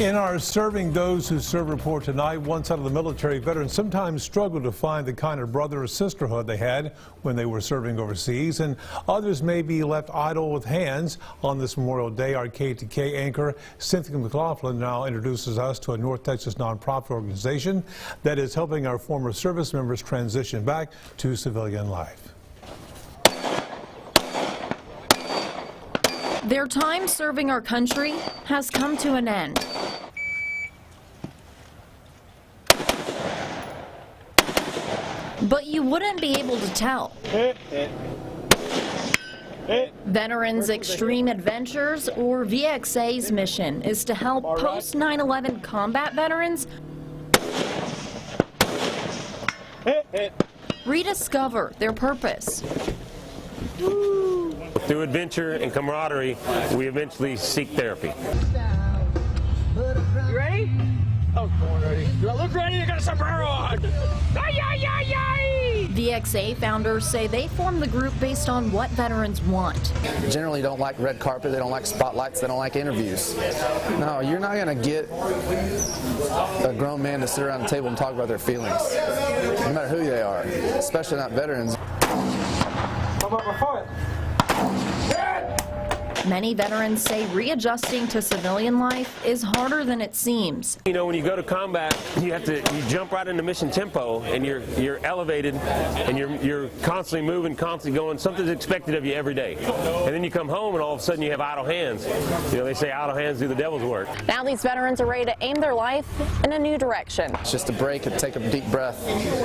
In our Serving Those Who Serve report tonight, one side of the military veterans sometimes struggle to find the kind of brother or sisterhood they had when they were serving overseas, and others may be left idle with hands. On this Memorial Day, our K2K anchor Cynthia McLaughlin now introduces us to a North Texas nonprofit organization that is helping our former service members transition back to civilian life. Their time serving our country has come to an end. But you wouldn't be able to tell. Veterans Extreme Adventures, or VXA's mission, is to help post-9/11 combat veterans rediscover their purpose. Through adventure and camaraderie, we eventually seek therapy. You ready? Oh, born ready. Do I look ready? I got a sombrero on. VXA founders say they form the group based on what veterans want. Generally don't like red carpet, they don't like spotlights, they don't like interviews. No, you're not going to get a grown man to sit around the table and talk about their feelings, no matter who they are, especially not veterans. How about my foot? Many veterans say readjusting to civilian life is harder than it seems. You know, when you go to combat, you jump right into mission tempo, and you're elevated, and you're constantly moving, constantly going. Something's expected of you every day. And then you come home, and all of a sudden you have idle hands. You know, they say idle hands do the devil's work. Now these veterans are ready to aim their life in a new direction. It's just a break and take a deep breath,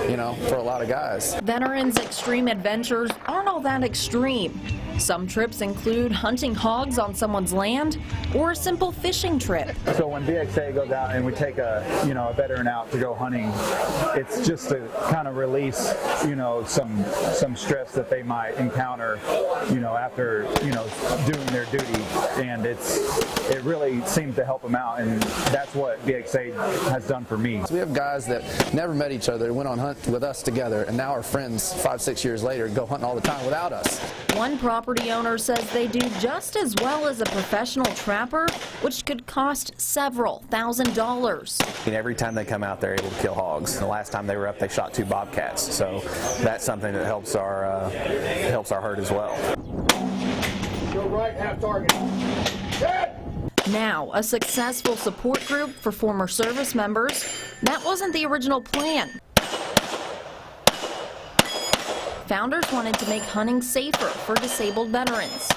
you know, for a lot of guys. Veterans Extreme Adventures aren't all that extreme. Some trips include hunting hogs on someone's land or a simple fishing trip. So when VXA goes out and we take a veteran out to go hunting, it's just to kind of release, some stress that they might encounter, after, doing their duty, and it really seems to help them out, and that's what VXA has done for me. So we have guys that never met each other, went on hunt with us together, and now are friends 5-6 years later, go hunting all the time without us. One property owner says they do just as well as a professional trapper, which could cost several $1,000s. And every time they come out, they're able to kill hogs. The last time they were up, they shot 2 bobcats. So that's something that helps our herd as well. Go right, half target. Now, a successful support group for former service members. That wasn't the original plan. Founders wanted to make hunting safer for disabled veterans.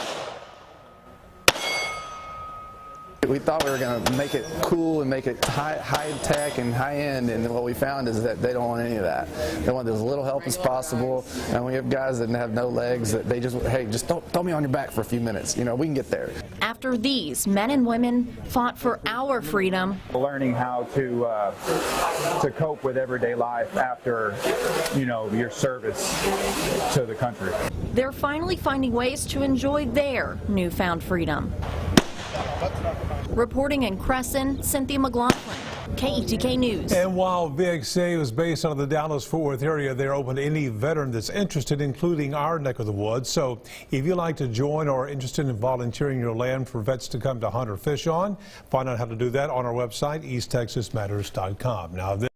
We thought we were going to make it cool and make it high tech and high end, and what we found is that they don't want any of that. They want as little help as possible, and we have guys that have no legs that they just, hey, just throw me on your back for a few minutes. We can get there. After these, men and women fought for our freedom. Learning how to cope with everyday life after, your service to the country. They're finally finding ways to enjoy their newfound freedom. Reporting in Crescent, Cynthia McLaughlin, K2K News. And while VXA was based out of the Dallas-Fort Worth area, they're open to any veteran that's interested, including our neck of the woods. So if you'd like to join or are interested in volunteering your land for vets to come to hunt or fish on, find out how to do that on our website, easttexasmatters.com. Now,